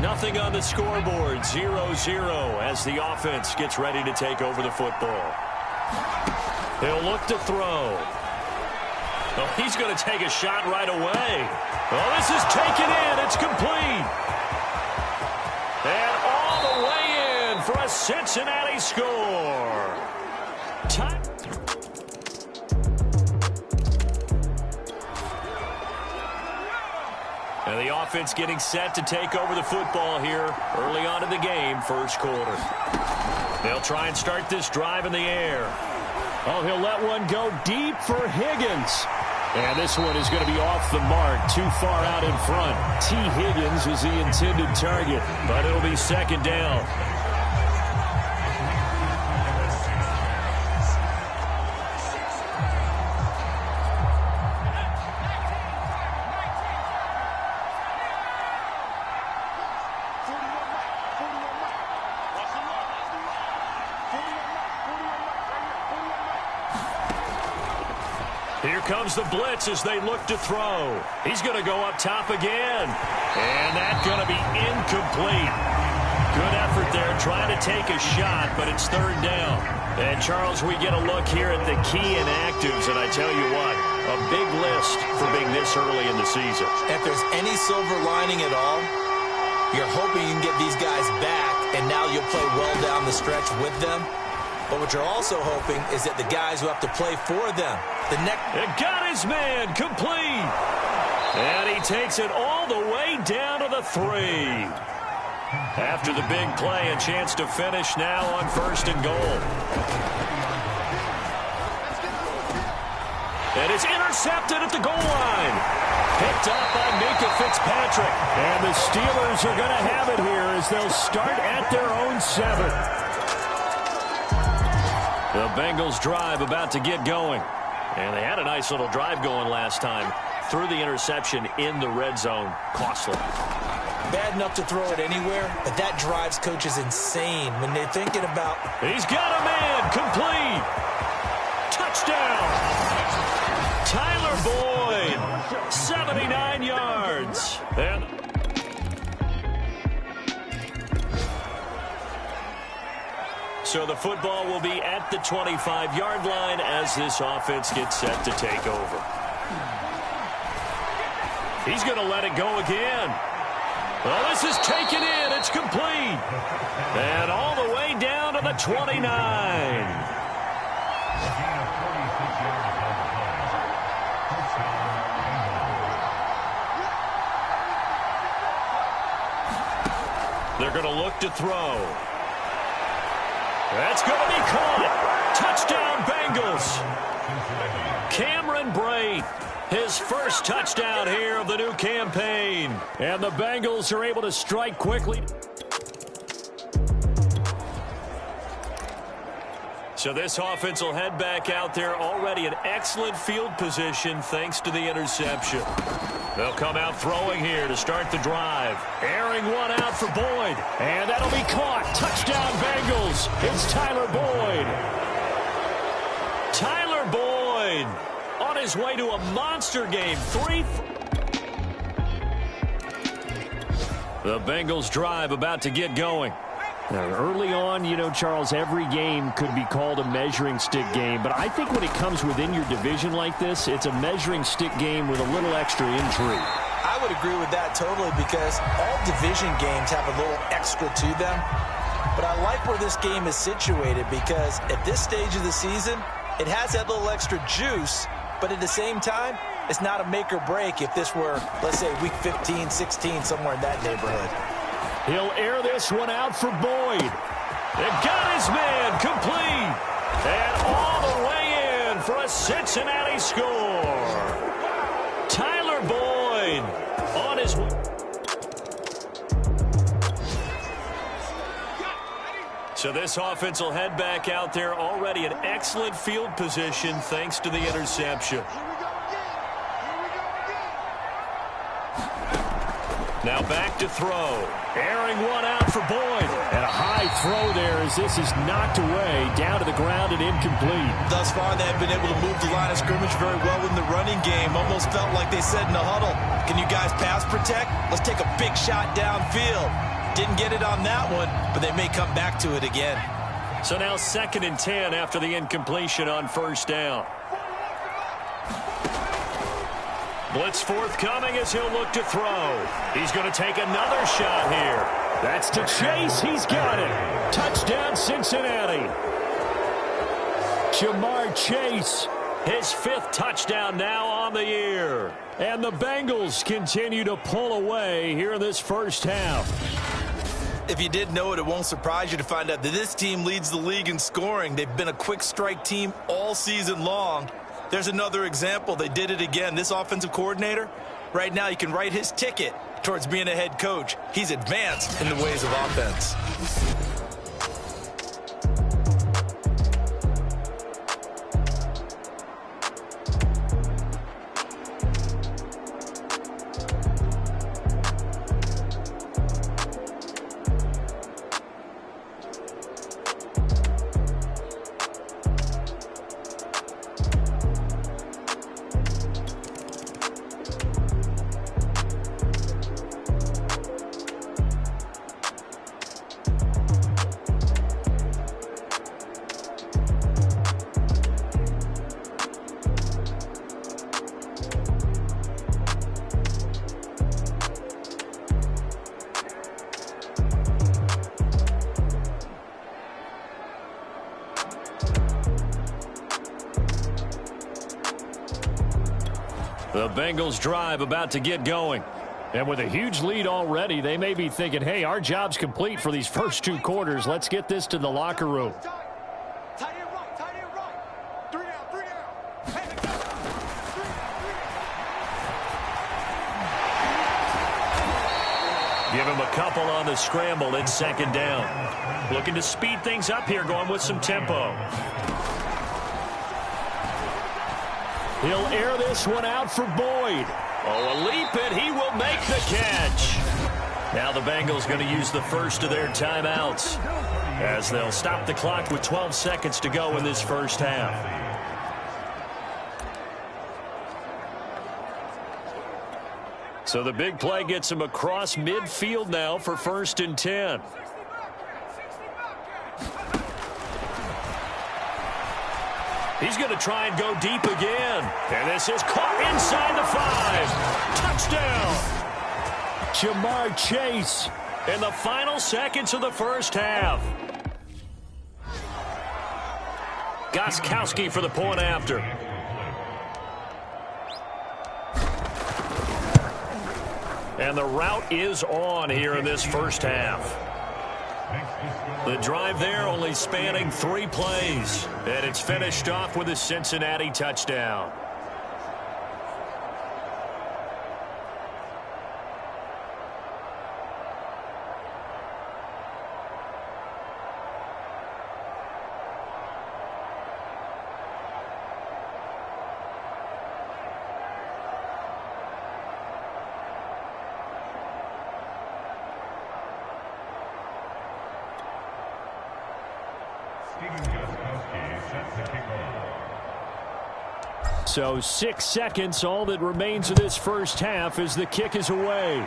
Nothing on the scoreboard, 0-0 as the offense gets ready to take over the football. He'll look to throw. Oh, he's going to take a shot right away. Oh, this is taken in. It's complete. And all the way in for a Cincinnati score. And the offense getting set to take over the football here early on in the game, first quarter. They'll try and start this drive in the air. Oh, he'll let one go deep for Higgins. And this one is going to be off the mark, too far out in front. T. Higgins was the intended target, but it'll be second down. Here comes the blitz as they look to throw. He's going to go up top again. And that's going to be incomplete. Good effort there trying to take a shot, but it's third down. And, Charles, we get a look here at the key inactives, and I tell you what, a big list for being this early in the season. If there's any silver lining at all, you're hoping you can get these guys back, and now you'll play well down the stretch with them. But what you're also hoping is that the guys who have to play for them, it got his man complete. And he takes it all the way down to the 3. After the big play, a chance to finish now on first and goal. And it's intercepted at the goal line. Picked up by Minkah Fitzpatrick. And the Steelers are going to have it here as they'll start at their own 7. The Bengals drive about to get going. And they had a nice little drive going last time. Threw the interception in the red zone. Costly. Bad enough to throw it anywhere, but that drives coaches insane when they're thinking about... He's got a man. Complete. Touchdown. Tyler Boyd. 79 yards. And... So the football will be at the 25-yard line as this offense gets set to take over. He's going to let it go again. Well, this is taken in. It's complete. And all the way down to the 29. They're going to look to throw. That's going to be caught. Touchdown, Bengals. Cameron Brate, his first touchdown here of the new campaign. And the Bengals are able to strike quickly. So this offense will head back out there already in excellent field position thanks to the interception. They'll come out throwing here to start the drive. Airing one out for Boyd. And that'll be caught. Touchdown, Bengals. It's Tyler Boyd. Tyler Boyd on his way to a monster game. The Bengals drive about to get going. Now, early on, you know, Charles, every game could be called a measuring stick game. But I think when it comes within your division like this, it's a measuring stick game with a little extra intrigue. I would agree with that totally because all division games have a little extra to them. But I like where this game is situated because at this stage of the season, it has that little extra juice. But at the same time, it's not a make or break if this were, let's say, week 15, 16, somewhere in that neighborhood. He'll air this one out for Boyd. It got his man complete. And all the way in for a Cincinnati score. Tyler Boyd on his way. So this offense will head back out there already in excellent field position thanks to the interception. Now back to throw. Airing one out for Boyd. And a high throw there as this is knocked away down to the ground and incomplete. Thus far, they have been able to move the line of scrimmage very well in the running game. Almost felt like they said in the huddle, can you guys pass protect? Let's take a big shot downfield. Didn't get it on that one, but they may come back to it again. So now 2nd and 10 after the incompletion on 1st down. Blitz forthcoming as he'll look to throw. He's going to take another shot here. That's to Chase. He's got it. Touchdown, Cincinnati. Ja'Marr Chase, his 5th touchdown now on the year. And the Bengals continue to pull away here in this first half. If you didn't know it, it won't surprise you to find out that this team leads the league in scoring. They've been a quick strike team all season long. There's another example. They did it again. This offensive coordinator, right now you can write his ticket towards being a head coach. He's advanced in the ways of offense. The Bengals drive about to get going. And with a huge lead already, they may be thinking, hey, our job's complete for these first 2 quarters. Let's get this to the locker room. Give him a couple on the scramble. It's 2nd down. Looking to speed things up here, going with some tempo. He'll air this one out for Boyd. Oh, a leap, and he will make the catch. Now the Bengals going to use the first of their timeouts as they'll stop the clock with 12 seconds to go in this first half. So the big play gets him across midfield now for 1st and 10. He's going to try and go deep again. And this is caught inside the 5. Touchdown. Ja'Marr Chase in the final seconds of the first half. Gostkowski for the point after. And the route is on here in this first half. The drive there only spanning 3 plays. And it's finished off with a Cincinnati touchdown. So 6 seconds, all that remains of this first half as the kick is away.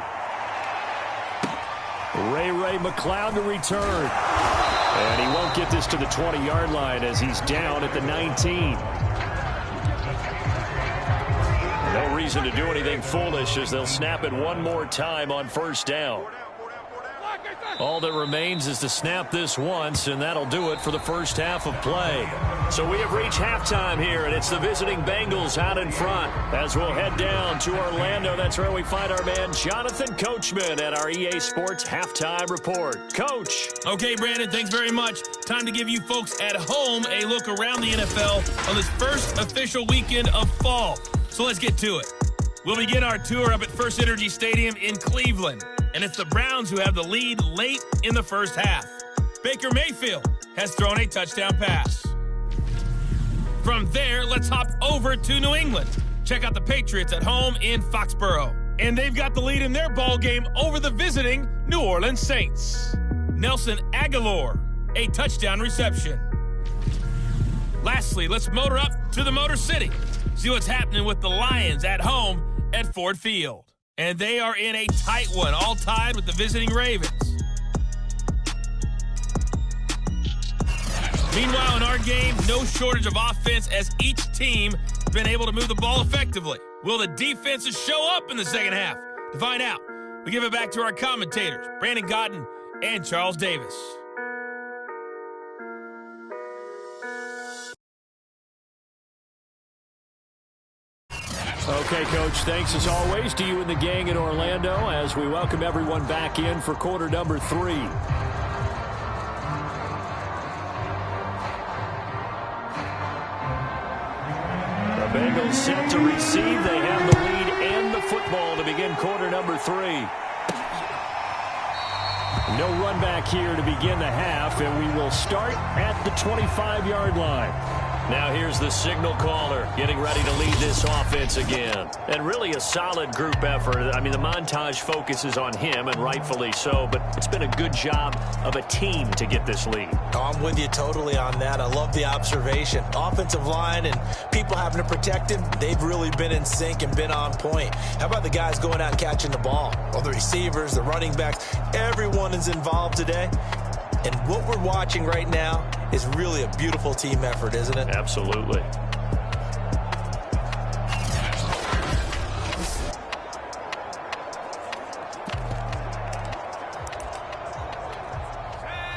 Ray McCloud to return. And he won't get this to the 20-yard line as he's down at the 19. No reason to do anything foolish as they'll snap it one more time on 1st down. All that remains is to snap this once, and that'll do it for the first half of play. So we have reached halftime here, and it's the visiting Bengals out in front. As we'll head down to Orlando, that's where we find our man Jonathan Coachman at our EA Sports Halftime Report. Coach. Okay, Brandon, thanks very much. Time to give you folks at home a look around the NFL on this first official weekend of fall. So let's get to it. We'll begin our tour up at First Energy Stadium in Cleveland. And it's the Browns who have the lead late in the first half. Baker Mayfield has thrown a touchdown pass. From there, let's hop over to New England. Check out the Patriots at home in Foxborough. And they've got the lead in their ball game over the visiting New Orleans Saints. Nelson Aguilar, a touchdown reception. Lastly, let's motor up to the Motor City. See what's happening with the Lions at home at Ford Field. And they are in a tight one, all tied with the visiting Ravens. Meanwhile, in our game, no shortage of offense as each team has been able to move the ball effectively. Will the defenses show up in the second half? To find out, we give it back to our commentators, Brandon Gaudin and Charles Davis. Okay, Coach, thanks as always to you and the gang in Orlando as we welcome everyone back in for quarter number 3. The Bengals set to receive. They have the lead and the football to begin quarter number 3. No run back here to begin the half, and we will start at the 25-yard line. Now here's the signal caller getting ready to lead this offense again. And really a solid group effort. I mean, the montage focuses on him, and rightfully so, but it's been a good job of a team to get this lead. I'm with you totally on that. I love the observation. Offensive line and people having to protect him, they've really been in sync and been on point. How about the guys going out and catching the ball? Well, the receivers, the running backs, everyone is involved today. And what we're watching right now is really a beautiful team effort, isn't it? Absolutely.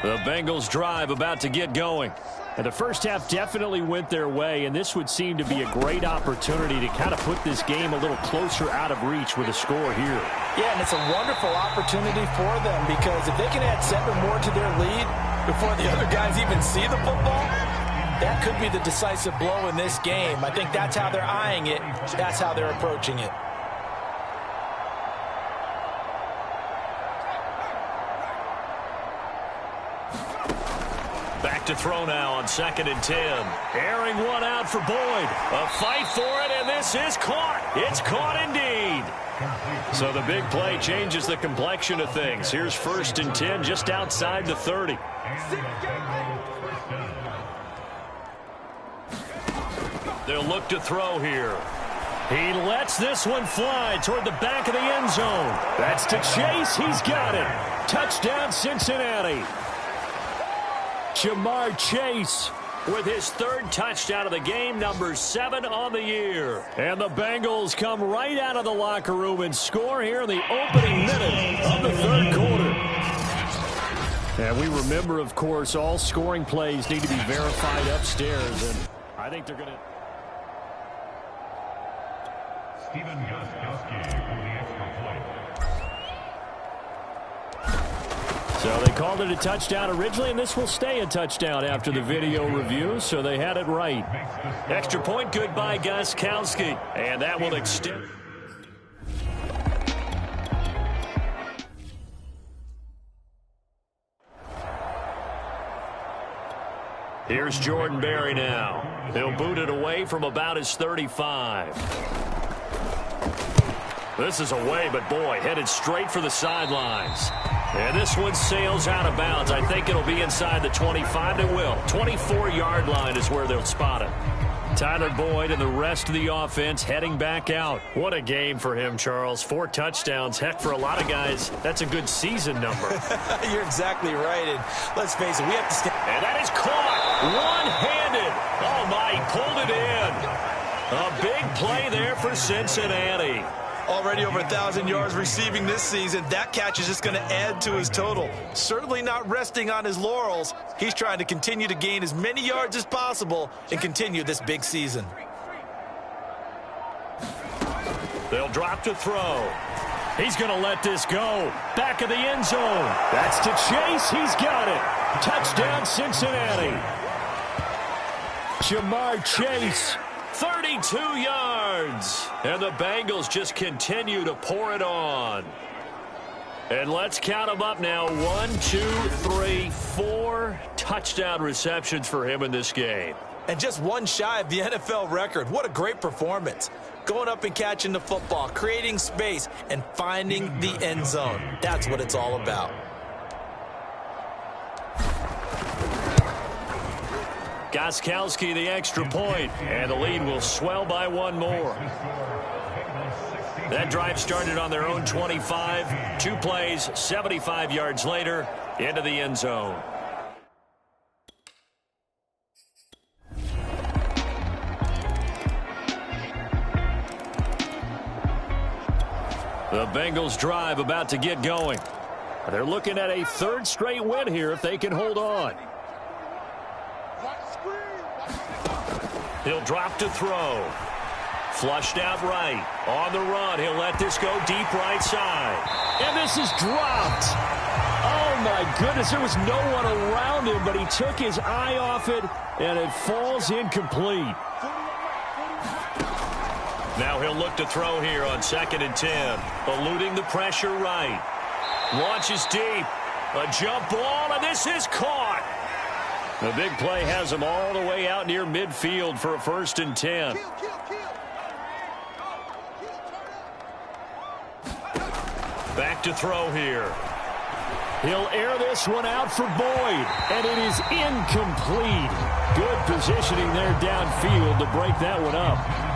The Bengals drive about to get going. And the first half definitely went their way, and this would seem to be a great opportunity to kind of put this game a little closer out of reach with a score here. Yeah, and it's a wonderful opportunity for them because if they can add 7 more to their lead before the other guys even see the football, that could be the decisive blow in this game. I think that's how they're eyeing it. That's how they're approaching it. Back to throw now on 2nd and 10. Airing one out for Boyd. A fight for it, and this is caught. It's caught indeed. So the big play changes the complexion of things. Here's 1st and 10 just outside the 30. They'll look to throw here. He lets this one fly toward the back of the end zone. That's to Chase. He's got it. Touchdown, Cincinnati. Ja'Marr Chase with his 3rd touchdown of the game, number 7 on the year. And the Bengals come right out of the locker room and score here in the opening minute of the 3rd quarter. And we remember, of course, all scoring plays need to be verified upstairs. And I think they're going to... Stephen Gostkowski for the extra point. So they called it a touchdown originally, and this will stay a touchdown after the video review, so they had it right. Extra point, good by Gostkowski, and that will extend. Here's Jordan Berry now. He'll boot it away from about his 35. This is away, but boy, headed straight for the sidelines. And this one sails out of bounds. I think it'll be inside the 25. It will. 24-yard line is where they'll spot it. Tyler Boyd and the rest of the offense heading back out. What a game for him, Charles. 4 touchdowns. Heck, for a lot of guys, that's a good season number. You're exactly right. And let's face it, we have to stand. And that is caught. One-handed. Oh, my, he pulled it in. A big play there for Cincinnati. Already over 1,000 yards receiving this season. That catch is just going to add to his total. Certainly not resting on his laurels. He's trying to continue to gain as many yards as possible and continue this big season. They'll drop to throw. He's going to let this go. Back of the end zone. That's to Chase. He's got it. Touchdown, Cincinnati. Ja'Marr Chase. 32 yards. And the Bengals just continue to pour it on. And let's count them up now. 1, 2, 3, 4 touchdown receptions for him in this game. And just one shy of the NFL record. What a great performance. Going up and catching the football, creating space, and finding the end zone. That's what it's all about. Gostkowski the extra point, and the lead will swell by 1 more. That drive started on their own 25. 2 plays, 75 yards later, into the end zone. The Bengals drive about to get going. They're looking at a third straight win here if they can hold on. He'll drop to throw. Flushed out right. On the run. He'll let this go deep right side. And this is dropped. Oh, my goodness. There was no one around him, but he took his eye off it, and it falls incomplete. Now he'll look to throw here on 2nd and 10. Eluding the pressure right. Launches deep. A jump ball, and this is caught. The big play has him all the way out near midfield for a 1st and 10. Back to throw here. He'll air this one out for Boyd, and it is incomplete. Good positioning there downfield to break that one up.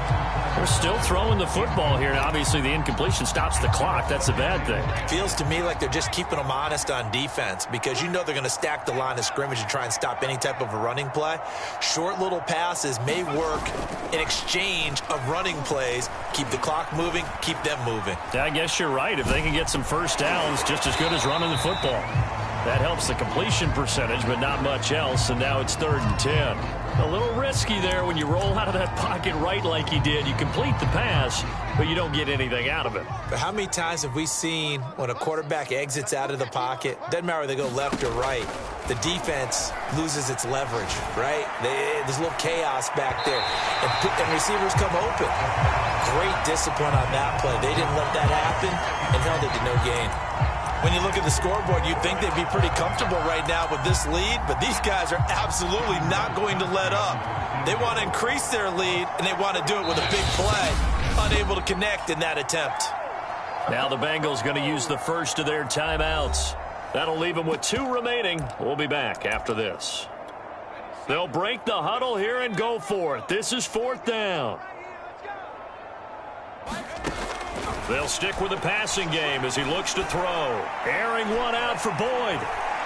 They're still throwing the football here, and obviously the incompletion stops the clock. That's a bad thing. Feels to me like they're just keeping them honest on defense because you know they're going to stack the line of scrimmage and try and stop any type of a running play. Short little passes may work in exchange of running plays. Keep the clock moving, keep them moving. Yeah, I guess you're right. If they can get some first downs, just as good as running the football. That helps the completion percentage, but not much else, and now it's 3rd and 10. A little risky there when you roll out of that pocket right like you did. You complete the pass, but you don't get anything out of it. But how many times have we seen when a quarterback exits out of the pocket, doesn't matter whether they go left or right, the defense loses its leverage, right? There's a little chaos back there, and receivers come open. Great discipline on that play. They didn't let that happen, and held it to no gain. When you look at the scoreboard, you'd think they'd be pretty comfortable right now with this lead, but these guys are absolutely not going to let up. They want to increase their lead, and they want to do it with a big play. Unable to connect in that attempt. Now the Bengals going to use the first of their timeouts. That'll leave them with 2 remaining. We'll be back after this. They'll break the huddle here and go for it. This is 4th down. They'll stick with the passing game as he looks to throw. Airing one out for Boyd.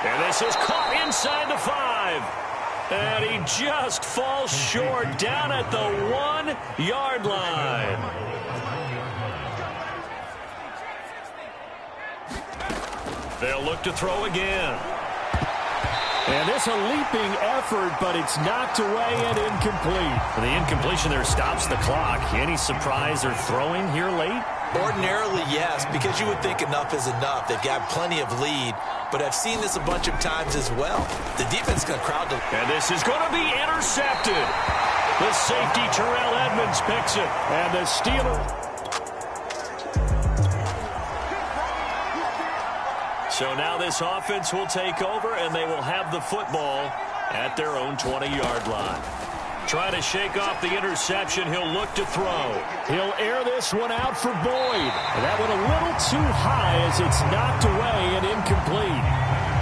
And this is caught inside the 5. And he just falls short down at the 1-yard line. They'll look to throw again. And this a leaping effort, but it's knocked away and incomplete. The incompletion there stops the clock. Any surprise they're throwing here late? Ordinarily, yes, because you would think enough is enough. They've got plenty of lead, but I've seen this a bunch of times as well. The defense is going to crowd the... And this is going to be intercepted. The safety, Terrell Edmonds, picks it. And the Steelers... So now this offense will take over, and they will have the football at their own 20-yard line. Trying to shake off the interception. He'll look to throw. He'll air this one out for Boyd. That one a little too high as it's knocked away and incomplete.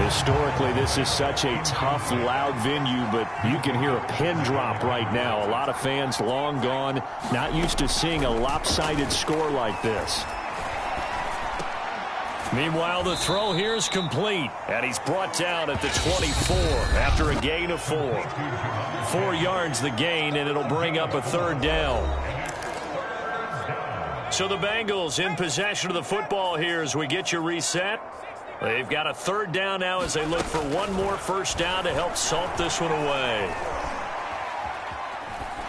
Historically, this is such a tough, loud venue, but you can hear a pin drop right now. A lot of fans long gone, not used to seeing a lopsided score like this. Meanwhile, the throw here is complete, and he's brought down at the 24 after a gain of 4. 4 yards the gain, and it'll bring up a 3rd down. So the Bengals in possession of the football here as we get you reset. They've got a 3rd down now as they look for one more first down to help salt this one away.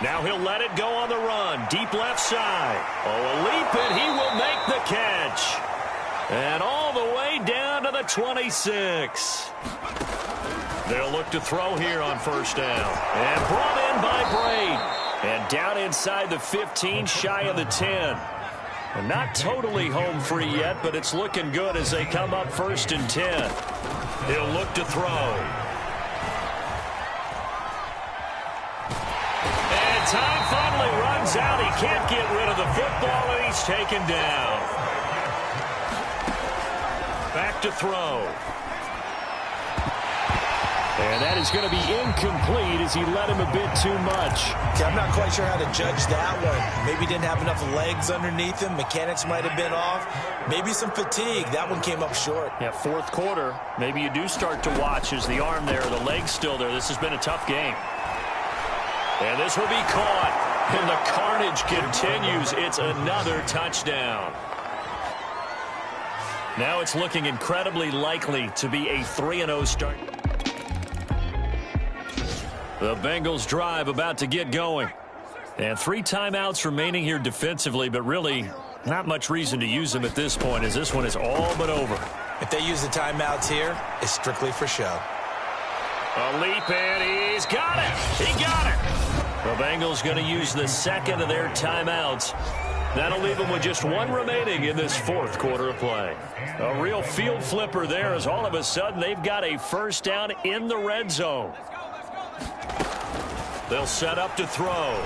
Now he'll let it go on the run. Deep left side. Oh, a leap, and he will make the catch. And all the way down to the 26. They'll look to throw here on 1st down. And brought in by Braid. And down inside the 15, shy of the 10. And not totally home free yet, but it's looking good as they come up 1st and 10. He'll look to throw. And time finally runs out. He can't get rid of the football, and he's taken down. Back to throw. And that is going to be incomplete as he let him a bit too much. I'm not quite sure how to judge that one. Maybe didn't have enough legs underneath him. Mechanics might have been off. Maybe some fatigue. That one came up short. Yeah, 4th quarter. Maybe you do start to watch as the arm there, the leg's still there. This has been a tough game. And this will be caught. And the carnage continues. It's another touchdown. Now it's looking incredibly likely to be a 3-0 start. The Bengals drive about to get going. And 3 timeouts remaining here defensively, but really not much reason to use them at this point as this one is all but over. If they use the timeouts here, it's strictly for show. A leap, and he's got it. He got it. The Bengals going to use the second of their timeouts. That'll leave them with just 1 remaining in this 4th quarter of play. A real field flipper there as all of a sudden they've got a first down in the red zone. They'll set up to throw.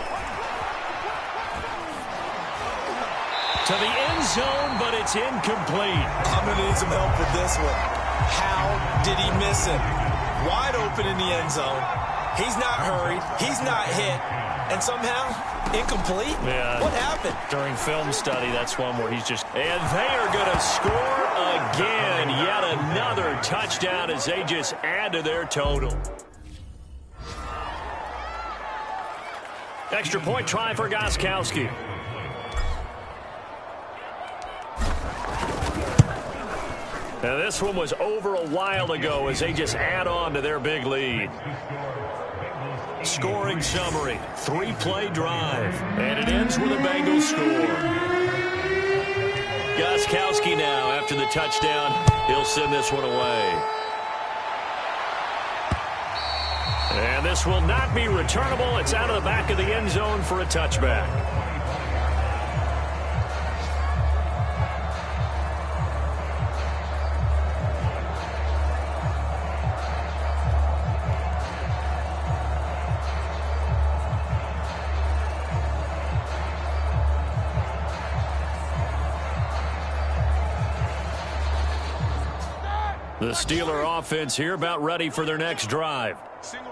To the end zone, but it's incomplete. I'm going to need some help with this one. How did he miss him? Wide open in the end zone. He's not hurried. He's not hit. And somehow, incomplete? Yeah. What happened? During film study, that's one where he's just... And they are going to score again. Yet another touchdown as they just add to their total. Extra point try for Gostkowski. Now this one was over a while ago as they just add on to their big lead. Scoring summary, 3-play drive, and it ends with a Bengals score. Gostkowski now, after the touchdown, he'll send this one away. And this will not be returnable. It's out of the back of the end zone for a touchback. The Steeler offense here about ready for their next drive.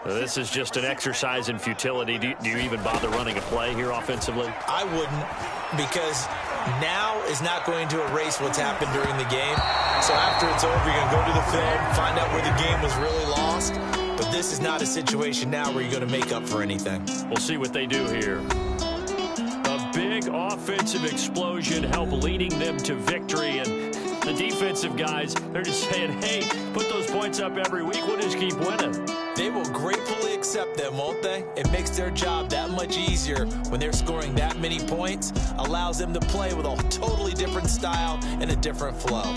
This is just an exercise in futility. Do you even bother running a play here offensively? I wouldn't, because now is not going to erase what's happened during the game. So after it's over, you're going to go to the film, find out where the game was really lost. But this is not a situation now where you're going to make up for anything. We'll see what they do here. A big offensive explosion help leading them to victory, and the defensive guys, they're just saying, hey, put those points up every week. We'll just keep winning. They will gratefully accept them, won't they? It makes their job that much easier when they're scoring that many points. Allows them to play with a totally different style and a different flow.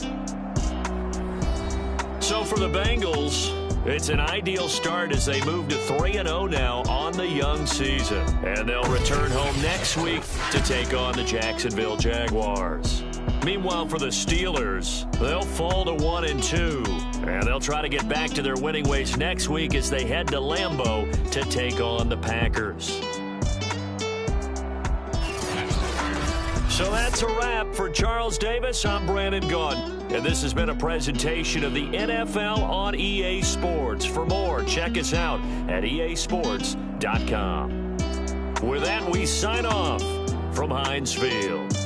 So for the Bengals, it's an ideal start as they move to 3-0 now on the young season. And they'll return home next week to take on the Jacksonville Jaguars. Meanwhile, for the Steelers, they'll fall to 1-2, and they'll try to get back to their winning ways next week as they head to Lambeau to take on the Packers. So that's a wrap for Charles Davis. I'm Brandon Gaudin, and this has been a presentation of the NFL on EA Sports. For more, check us out at easports.com. With that, we sign off from Heinz Field.